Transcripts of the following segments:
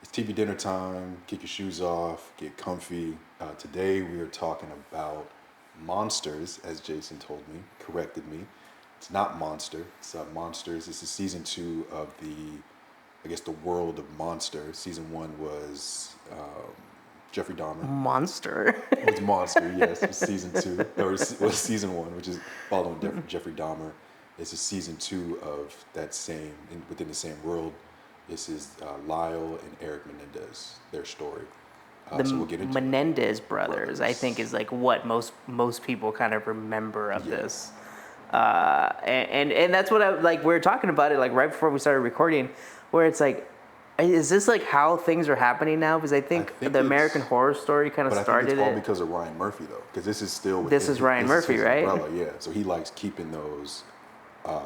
It's TV dinner time. Kick your shoes off. Get comfy. Today we are talking about monsters, as Jason told me, corrected me. It's not Monster. It's Monsters. This is season 2 of I guess, the world of Monster. Season 1 was Jeffrey Dahmer. Monster. It's Monster, yes. It's season 2, or well, season 1, which is following Jeffrey Dahmer. This is season 2 of that within the same world. This is Lyle and Eric Menendez, their story. The So we'll get into Menendez brothers, I think, is like what most people kind of remember of this. And that's what we were talking about it like right before we started recording, where it's like, is this like how things are happening now? Because I think the American Horror Story kind of started it. But I think it's all because of Ryan Murphy, though, because this is still this is Ryan Murphy, right? Umbrella, yeah. So he likes keeping those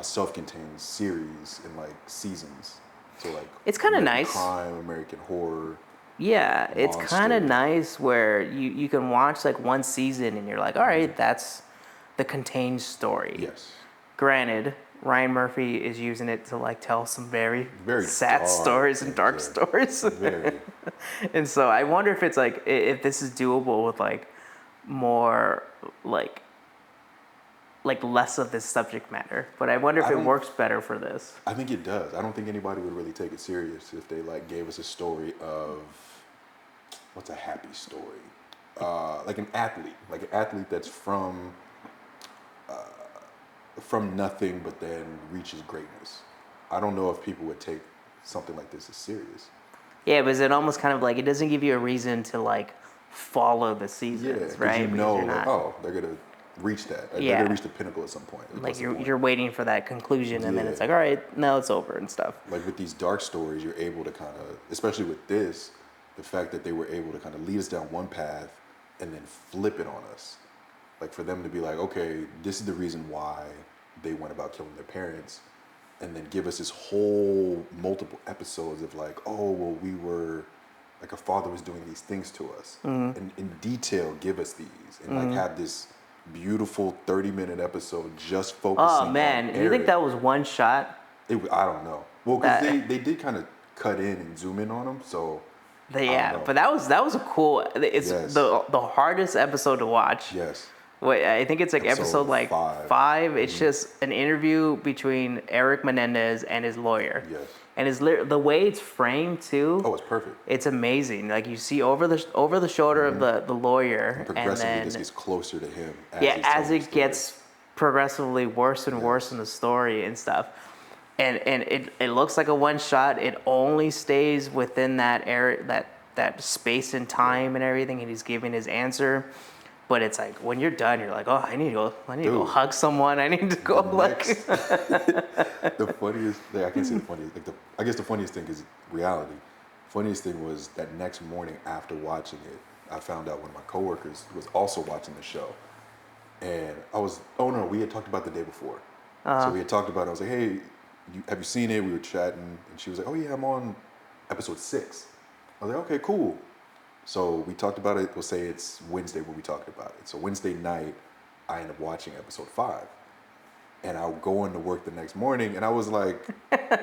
self-contained series in like seasons. So like it's kind of nice. Crime, American Horror. Yeah, it's kind of nice where you can watch like one season and you're like, all right, that's the contained story. Yes. Granted, Ryan Murphy is using it to like tell some very sad stories and dark stories. Very. And so I wonder if it's like if this is doable with like more like less of this subject matter. But I wonder if it works better for this. I think it does. I don't think anybody would really take it serious if they like gave us a story of what's a happy story, like an athlete that's from nothing but then reaches greatness. I don't know if people would take something like this as serious. Yeah, but it almost kind of like it doesn't give you a reason to like follow the seasons, right? You know, like, they're gonna reach that. They're gonna reach the pinnacle at some point. Like you're waiting for that conclusion, and then it's like, all right, now it's over and stuff. Like with these dark stories, you're able to kind of, especially with this, the fact that they were able to kind of lead us down one path and then flip it on us. Like for them to be like, okay, this is the reason why they went about killing their parents, and then give us this whole multiple episodes of like, oh, well, we were, like a father was doing these things to us. And in detail, give us these. And like have this beautiful 30-minute episode just focusing on Eric. You think that was one shot? I don't know. Well, because they did kind of cut in and zoom in on them, so... but that was a cool... It's the hardest episode to watch. Yes. Wait, I think it's like episode like 5. It's just an interview between Eric Menendez and his lawyer. Yes. And the way it's framed too. Oh, it's perfect. It's amazing. Like you see over the shoulder of the lawyer, and progressively this gets closer to him. As it gets progressively worse and worse in the story and stuff. And it looks like a one shot. It only stays within that area, that space and time and everything, and he's giving his answer. But it's like when you're done, you're like, oh, I need to go hug someone. I need to go The funniest thing, I can't say the funniest. I guess the funniest thing is reality. Funniest thing was that next morning after watching it, I found out one of my coworkers was also watching the show, and we had talked about it the day before. So we had talked about it. I was like, hey, have you seen it? We were chatting, and she was like, oh yeah, I'm on episode 6. I was like, okay, cool. So we talked about it. We'll say it's Wednesday when we talked about it. So Wednesday night, I end up watching episode 5. And I'll go into work the next morning, and I was like,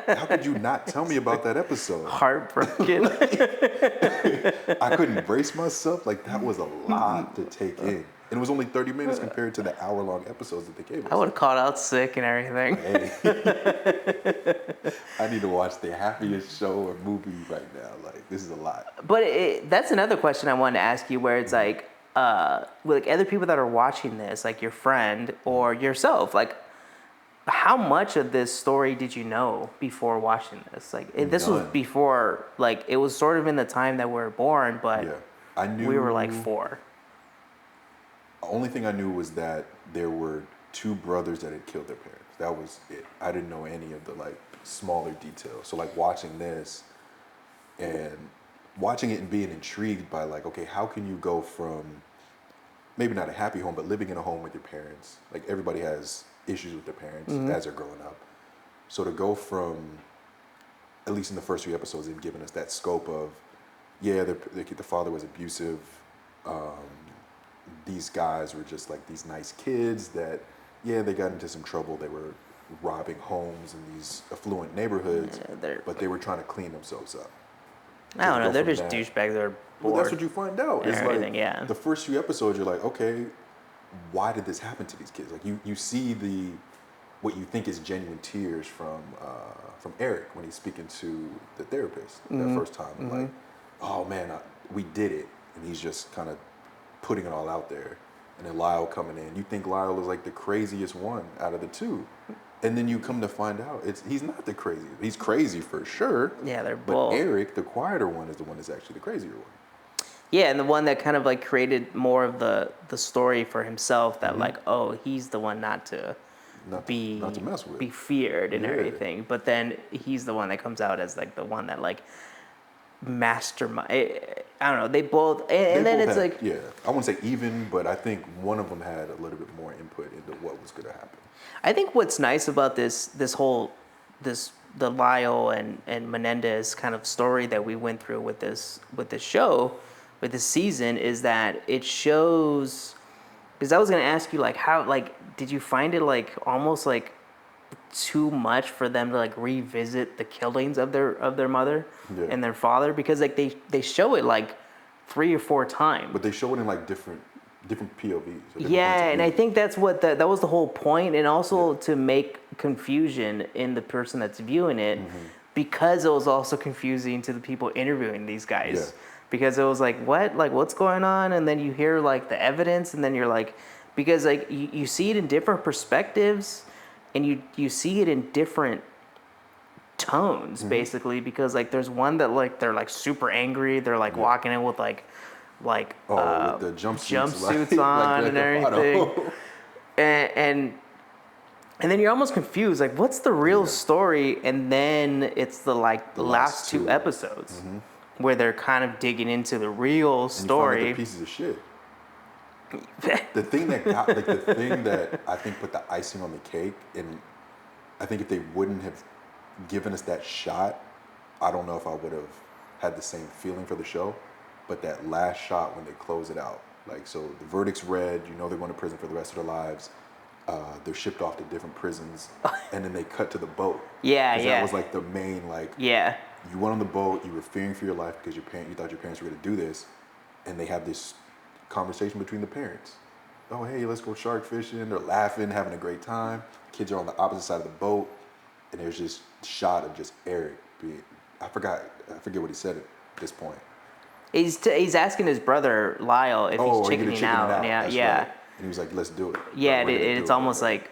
how could you not tell me about that episode? Heartbroken. I couldn't brace myself. Like, that was a lot to take in. And it was only 30 minutes compared to the hour-long episodes that they gave us. I would have called out sick and everything. Hey. I need to watch the happiest show or movie right now. Like, this is a lot. But that's another question I wanted to ask you, where it's like, with other people that are watching this, like your friend or yourself, like, how much of this story did you know before watching this? Like, this was before, like, it was sort of in the time that we were born, but I knew we were like 4. The only thing I knew was that there were 2 brothers that had killed their parents. That was it. I didn't know any of the like smaller details. So like watching this and watching it and being intrigued by like, okay, how can you go from maybe not a happy home, but living in a home with your parents? Like everybody has issues with their parents as they're growing up. So to go from, at least in the first 3 episodes, they've given us that scope of, the father was abusive. These guys were just like these nice kids that, they got into some trouble. They were robbing homes in these affluent neighborhoods, but they were trying to clean themselves up. I don't know. They're from just that. douchebags. They're Well, bored. that's what you find out. and It's everything, like yeah. the first few episodes, you're like, okay, why did this happen to these kids? Like you see what you think is genuine tears from Eric when he's speaking to the therapist that first time, and like, oh man, we did it, and he's just kind of putting it all out there, and then Lyle coming in. You think Lyle is like the craziest one out of the two, and then you come to find out he's not the craziest. He's crazy for sure. Yeah, they're but both. Eric, the quieter one, is the one that's actually the crazier one. Yeah, and the one that kind of like created more of the story for himself. That like, oh, he's the one not to mess with. be feared and Yeah. everything. But then he's the one that comes out as like the one that like mastermind. I don't know. They both, and then it's like, yeah, I wouldn't say even, but I think one of them had a little bit more input into what was going to happen. I think what's nice about the Lyle and Menendez kind of story that we went through with this show, with this season, is that it shows. Because I was gonna ask you like how did you find it like almost like too much for them to like revisit the killings of their mother and their father, because like they show it like 3 or 4 times. But they show it in like different POVs. Yeah, and I think that's what that was the whole point, and also to make confusion in the person that's viewing it, because it was also confusing to the people interviewing these guys. Yeah. Because it was like, what? Like, what's going on? And then you hear like the evidence, and then you're like, because like you see it in different perspectives, and you see it in different tones, basically, because like there's one that like they're like super angry, they're like walking in with like with the jumpsuits on and everything, and then you're almost confused, like what's the real story? And then it's the last two episodes where they're kind of digging into the real story. And you find out they're pieces of shit. The thing that I think put the icing on the cake, and I think if they wouldn't have given us that shot, I don't know if I would have had the same feeling for the show. But that last shot when they close it out, like, so the verdict's read, they're going to prison for the rest of their lives. They're shipped off to different prisons, and then they cut to the boat. Yeah. That was like the main, like, yeah. You went on the boat, you were fearing for your life because you thought your parents were going to do this, and they have this conversation between the parents. Oh, hey, let's go shark fishing. They're laughing, having a great time. Kids are on the opposite side of the boat, and there's this shot of just Eric I forget what he said at this point. He's asking his brother Lyle if he's chickening out. Yeah. Right. And he was like, "Let's do it." Yeah, it's almost like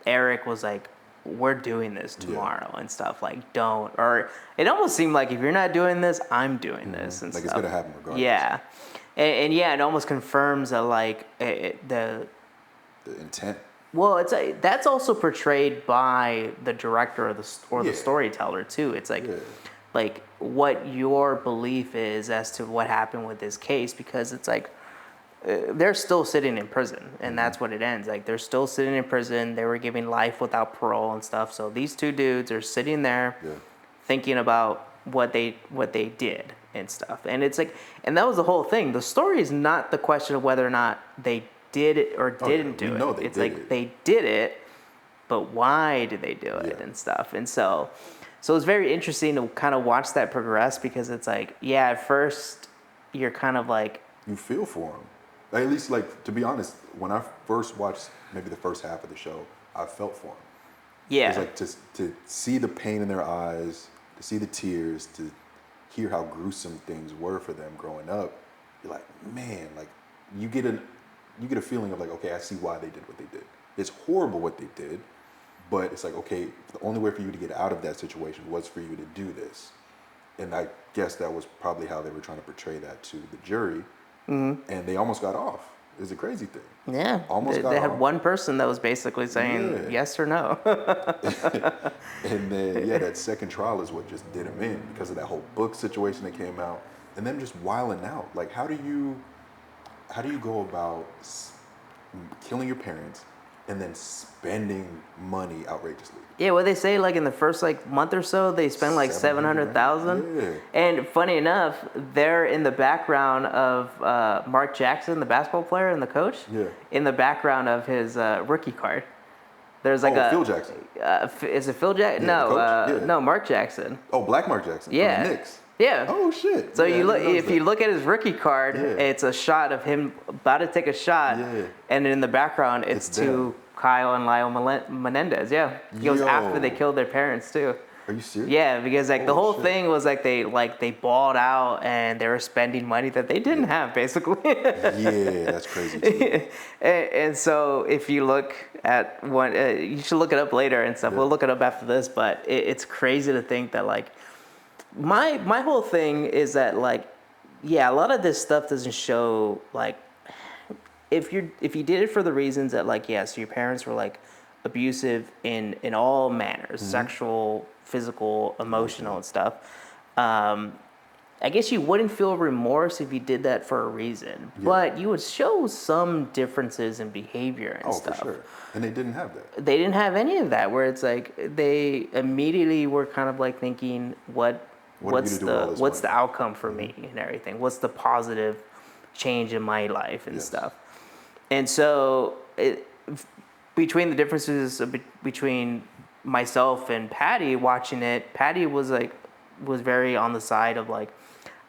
Eric was like, "We're doing this tomorrow and stuff. Like, don't." Or it almost seemed like, if you're not doing this, I'm doing this and like stuff. It's gonna happen regardless. Yeah, and yeah, it almost confirms that the intent. Well, that's also portrayed by the director the storyteller too. It's like what your belief is as to what happened with this case, because it's like they're still sitting in prison, and that's what it ends. Like, they're still sitting in prison. They were giving life without parole and stuff. So these two dudes are sitting there thinking about what they did and stuff. And it's like, and that was the whole thing. The story is not the question of whether or not they did it or didn't do it. It's like they did it, but why did they do it and stuff? And so it's very interesting to kind of watch that progress, because it's like, at first you're kind of like, you feel for them. At least, like, to be honest, when I first watched maybe the first half of the show, I felt for them. Yeah. It was like to see the pain in their eyes, to see the tears, to hear how gruesome things were for them growing up. You're like, man, like, you get a feeling of like, okay, I see why they did what they did. It's horrible what they did, but it's like, okay, the only way for you to get out of that situation was for you to do this. And I guess that was probably how they were trying to portray that to the jury. And they almost got off. It's a crazy thing. Yeah. They had one person that was basically saying yes or no. And then, that second trial is what just did him in, because of that whole book situation that came out, and them just wilding out. Like, how do you go about killing your parents and then spending money outrageously? Yeah, what they say, like, in the first month or so, they spend like $700,000. Yeah. And funny enough, they're in the background of Mark Jackson, the basketball player and the coach. Yeah. In the background of his rookie card. There's like Phil Jackson. Is it Phil Jackson? No, no, Mark Jackson. Oh, Black Mark Jackson. Yeah. From the Knicks. Yeah. Oh shit. So Yeah, I you look didn't notice if that. you look at his rookie card, Yeah. it's a shot of him about to take a shot, Yeah. and in the background it's It's to them. Kyle and Lyle Menendez. Yeah, it was after they Yo. killed their parents too. Are you serious? Yeah, because like the Holy whole shit. thing was like they balled out and they were spending money that they didn't have basically. Yeah, that's crazy too. and so if you look at one, you should look it up later and stuff. Yeah. We'll look it up after this, but it's crazy to think that like my whole thing is that like yeah, a lot of this stuff doesn't show like if you did it for the reasons that like yes, your parents were like abusive in all manners, sexual, physical, emotional, and stuff. I guess you wouldn't feel remorse if you did that for a reason, but you would show some differences in behavior and stuff. For sure. And they didn't have that. They didn't have any of that, where it's like they immediately were kind of like thinking, what's the outcome for me and everything? What's the positive change in my life and stuff? And so between the differences between myself and Patty watching it, Patty was very on the side of like,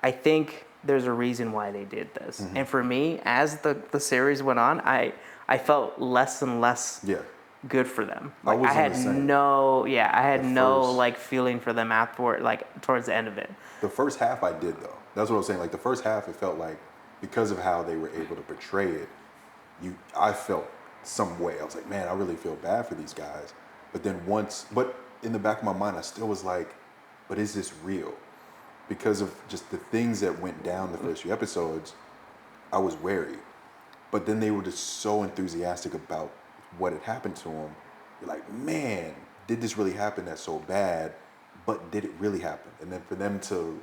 I think there's a reason why they did this. And for me, as the series went on, I felt less and less good for them. Like I had no like feeling for them afterward, like towards the end of it. The first half I did though. That's what I was saying. Like the first half, it felt like because of how they were able to portray it, I felt some way. I was like, man, I really feel bad for these guys. But in the back of my mind, I still was like, but is this real? Because of just the things that went down the first few episodes, I was wary. But then they were just so enthusiastic about what had happened to them. You're like, man, did this really happen? That's so bad. But did it really happen? And then for them to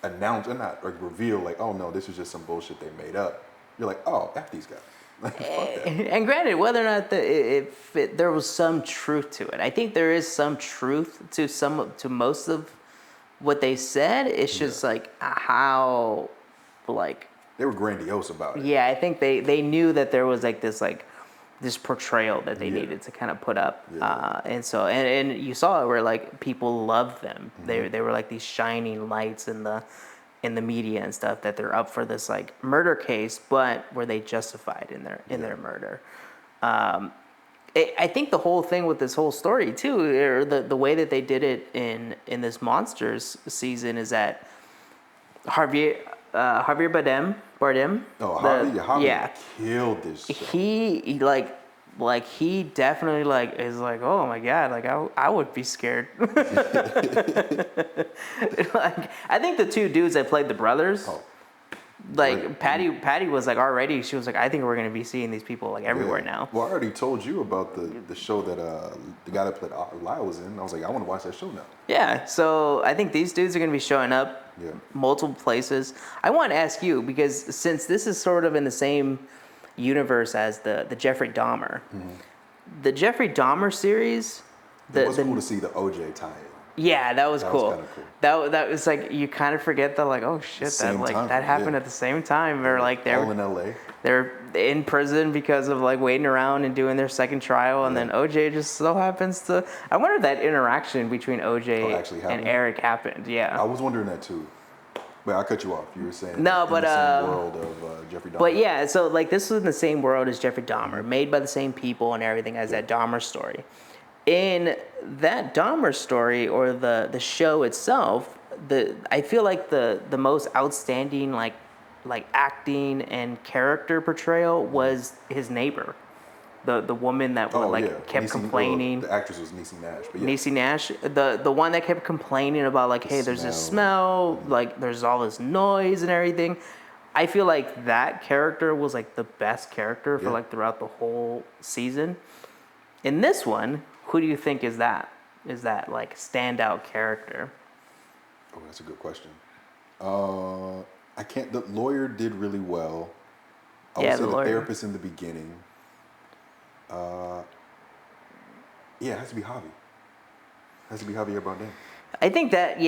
announce or reveal like, oh no, this is just some bullshit they made up. You're like, oh, F these guys. Fuck that. And granted, whether or not there was some truth to it, I think there is some truth to most of what they said. It's just like how, like they were grandiose about it. Yeah, I think they knew that there was like this portrayal that they needed to kind of put up, and so and you saw it where like people loved them. They were like these shining lights in the media and stuff, that they're up for this like murder case, but were they justified in their murder? I think the whole thing with this whole story too, or the way that they did it in this Monsters season, is that Javier Bardem. Javier killed this show. He he definitely like is like, oh my god, like I would be scared. Like I think the two dudes that played the brothers, like Patty was like already, she was like, I think we're gonna be seeing these people like everywhere now. Well, I already told you about the show that the guy that played Lyle was in. I was like, I want to watch that show now. Yeah, so I think these dudes are gonna be showing up multiple places. I want to ask you, because since this is sort of in the same universe as the Jeffrey Dahmer, the Jeffrey Dahmer series, it was cool to see the OJ tie-in. Yeah, that was cool. That was cool. That was like, you kind of forget that, like, oh shit, that happened at the same time. Or like they're all in LA. They're in prison because of like waiting around and doing their second trial, and then OJ just so happens to. I wonder if that interaction between OJ and Eric happened. Yeah, I was wondering that too. But I cut you off. You were saying no, but in the same world of Jeffrey Dahmer. But yeah, so like this was in the same world as Jeffrey Dahmer, made by the same people and everything as that Dahmer story. In that Dahmer story, or the show itself, I feel like the most outstanding like acting and character portrayal was his neighbor, the woman that kept complaining. The actress was Niecy Nash. But Niecy Nash, the one that kept complaining about like, hey, there's this smell, like there's all this noise and everything. I feel like that character was like the best character for like throughout the whole season. In this one, who do you think is that like standout character? Oh, that's a good question. The lawyer did really well. I would say the therapist in the beginning. It has to be Javi. It has to be Javier Bardem. I think that,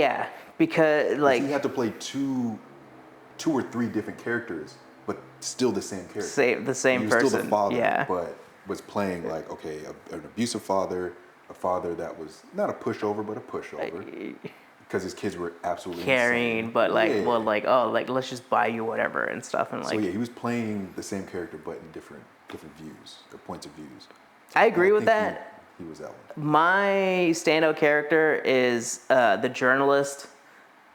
because like he had to play two or three different characters, but still the same character. The same he was person. Still the father, but was playing like, okay, an abusive father, a father that was not a pushover, but a pushover. because his kids were absolutely caring, insane. but like, Yeah. well, like, oh, like let's just buy you whatever and stuff, and So like, yeah, he was playing the same character, but in different views, or points of views. I agree with think that. He was that one. My standout character is the journalist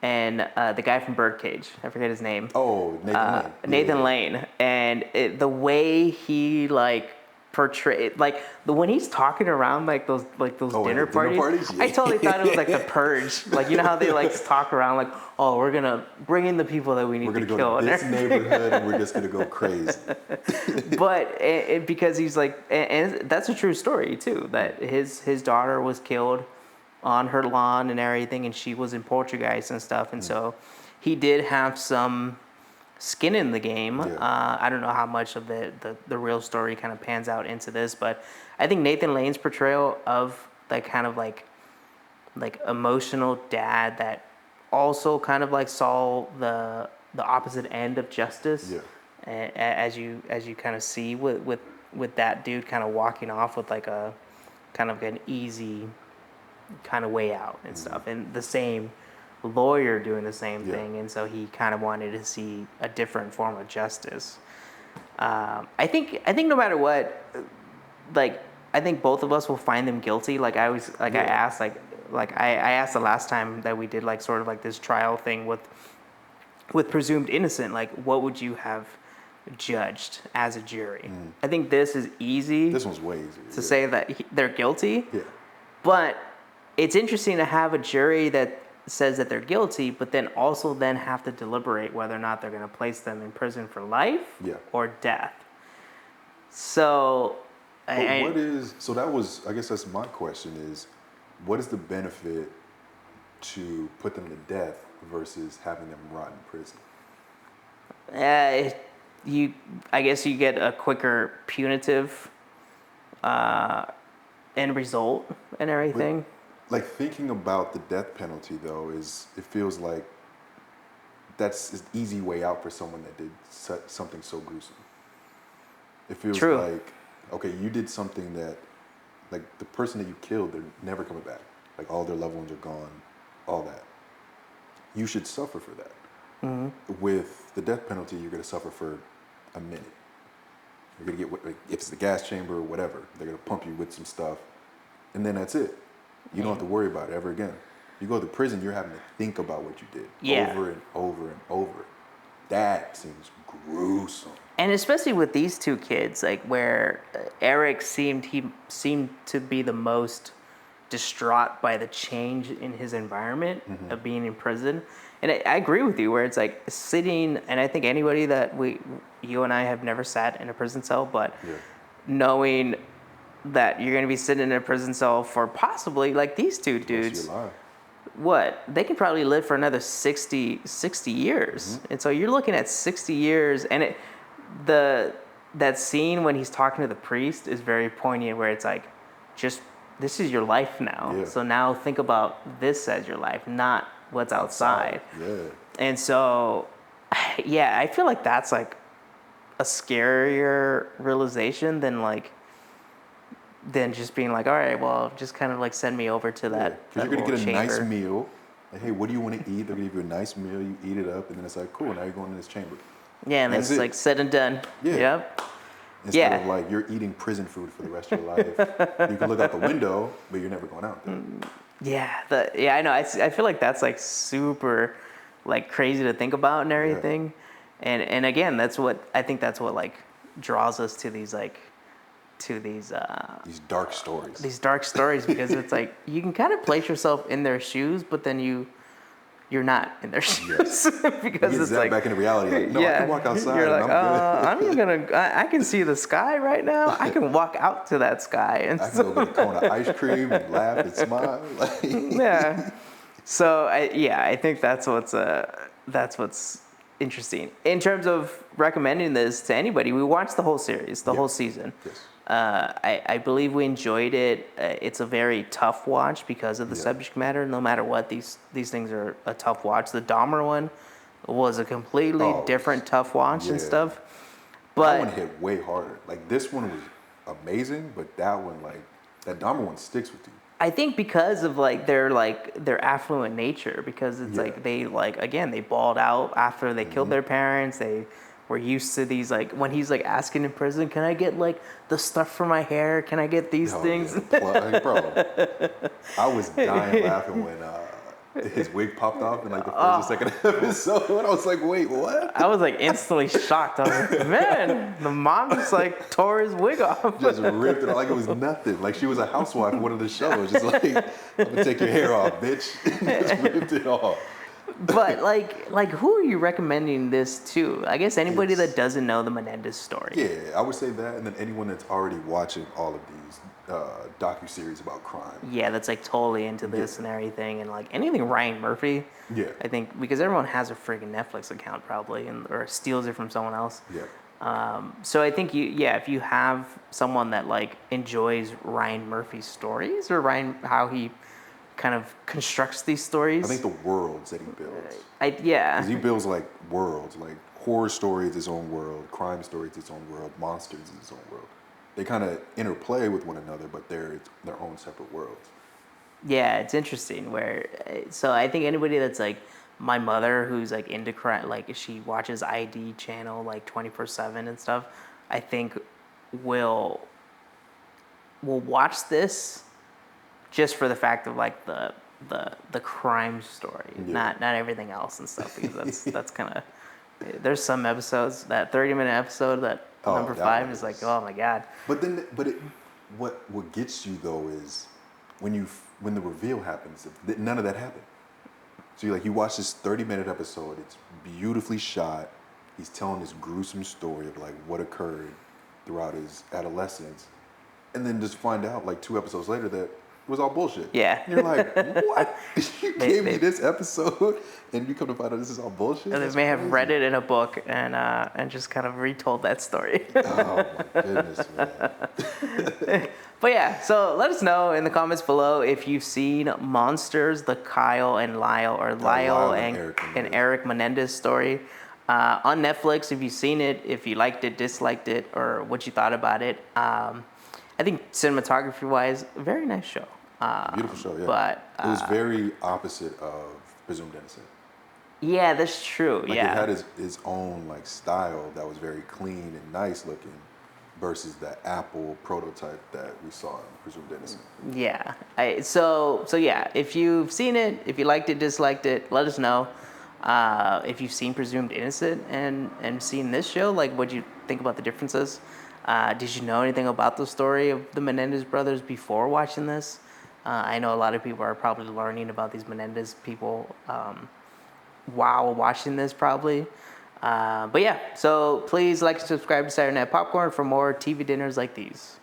and the guy from Birdcage. I forget his name. Oh, Nathan Lane. Nathan Lane, and the way he like portrayed, like when he's talking around like those dinner parties. Yeah. I totally thought it was like The Purge. Like, you know how they like talk around like, oh, we're gonna bring in the people that we need to kill. We're gonna go to this neighborhood and we're just gonna go crazy. But because he's like, and that's a true story too. That his daughter was killed on her lawn and everything, and she was in Portuguese and stuff, and so he did have some skin in the game. Yeah. I don't know how much of the real story kind of pans out into this, but I think Nathan Lane's portrayal of that kind of like emotional dad that also kind of like saw the opposite end of justice. Yeah. As you kind of see with that dude kind of walking off with like a kind of an easy kind of way out and stuff, and the same lawyer doing the same thing, and so he kind of wanted to see a different form of justice. I think no matter what, like I think both of us will find them guilty. Like I was like I asked I asked the last time that we did like sort of like this trial thing with presumed innocent, like what would you have judged as a jury? I think this is easy. This one's way easier to say that they're guilty. Yeah. But it's interesting to have a jury that says that they're guilty, but then also then have to deliberate whether or not they're going to place them in prison for life or death. So, I guess that's my question is, what is the benefit to put them to death versus having them rot in prison? I guess you get a quicker punitive end result and everything. But, like, thinking about the death penalty, though, it feels like that's an easy way out for someone that did something so gruesome. It feels like, okay, you did something that, like, the person that you killed, they're never coming back. Like, all their loved ones are gone, all that. You should suffer for that. Mm-hmm. With the death penalty, you're going to suffer for a minute. You're going to get, like, if it's the gas chamber or whatever, they're going to pump you with some stuff, and then that's it. You don't have to worry about it ever again. You go to prison, you're having to think about what you did over and over and over. That seems gruesome. And especially with these two kids, like where Eric seemed to be the most distraught by the change in his environment of being in prison. And I agree with you where it's like sitting, and I think anybody that you and I have never sat in a prison cell, but knowing that you're going to be sitting in a prison cell for possibly, like these two dudes, they could probably live for another 60 years. And so you're looking at 60 years, and that scene when he's talking to the priest is very poignant, where it's like, just, this is your life now. So now think about this as your life, not what's outside. And so, I feel like that's like a scarier realization than just being like, all right, well, just kind of like send me over to that. Because you're going to get a nice meal. Like, hey, what do you want to eat? They're going to give you a nice meal. You eat it up, and then it's like, cool, now you're going in this chamber. Yeah, and then it's like said and done. Yep. Instead of like you're eating prison food for the rest of your life. You can look out the window, but you're never going out there. I know. I feel like that's like super like crazy to think about and everything. And again, that's what like draws us to these dark stories. These dark stories, because it's like you can kind of place yourself in their shoes, but then you're not in their shoes because it's like back into reality. Like, no, I can walk outside. You're like, I'm good. I can see the sky right now. I can walk out to that sky, and I can go get a cone of ice cream and laugh and smile. So I think that's what's interesting in terms of recommending this to anybody. We watched the whole series, whole season. Yes. I believe we enjoyed it. It's a very tough watch because of the subject matter. No matter what, these things are a tough watch. The Dahmer one was a completely different tough watch and stuff. But that one hit way harder. Like, this one was amazing, but that one, like, that Dahmer one sticks with you. I think because of their affluent nature, because it's like they again they balled out after they killed their parents. They were used to these when he's asking in prison, can I get the stuff for my hair? Can I get these things? Yeah, bro. I was dying laughing when his wig popped off in the first or second episode. I was like, wait, what? I was instantly shocked. I was like, man, the mom just tore his wig off. Just ripped it off like it was nothing. Like she was a housewife in one of the shows. Just I'm gonna take your hair off, bitch. Just ripped it off. But who are you recommending this to? I guess anybody that doesn't know the Menendez story. Yeah, I would say that, and then anyone that's already watching all of these docuseries about crime. Yeah, that's totally into this and everything, and anything Ryan Murphy. Yeah. I think because everyone has a freaking Netflix account probably, or steals it from someone else. Yeah. So I think if you have someone that enjoys Ryan Murphy's stories or how he kind of constructs these stories. I think the worlds that he builds. Yeah. Because he builds worlds, horror story is its own world, crime story is its own world, monsters is its own world. They kind of interplay with one another, but they're their own separate worlds. Yeah, it's interesting so I think anybody that's my mother who's into crime, she watches ID channel 24/7 and stuff, I think will watch this just for the fact of the crime story, not everything else and stuff, because that's kind of, there's some episodes, that 30-minute episode that number 5 is oh my god. But what gets you though is when the reveal happens, none of that happened. So you watch this 30-minute episode, it's beautifully shot. He's telling this gruesome story of what occurred throughout his adolescence, and then just find out 2 episodes later that it was all bullshit. Yeah. And you're like, what? You gave me this episode, and you come to find out this is all bullshit? And they may have read it in a book and just kind of retold that story. Oh, my goodness, man. But yeah, so let us know in the comments below if you've seen Monsters, the Kyle and Lyle, or Lyle and Eric Menendez story. On Netflix, if you've seen it, if you liked it, disliked it, or what you thought about it. I think cinematography-wise, a very nice show. Beautiful show, yeah. But it was very opposite of Presumed Innocent. Yeah, that's true. It had his own style that was very clean and nice looking, versus the Apple prototype that we saw in Presumed Innocent. Yeah. So yeah, if you've seen it, if you liked it, disliked it, let us know. If you've seen Presumed Innocent and seen this show, what do you think about the differences? Did you know anything about the story of the Menendez brothers before watching this? I know a lot of people are probably learning about these Menendez people while watching this probably. But yeah, so please like and subscribe to Saturday Night Popcorn for more TV dinners like these.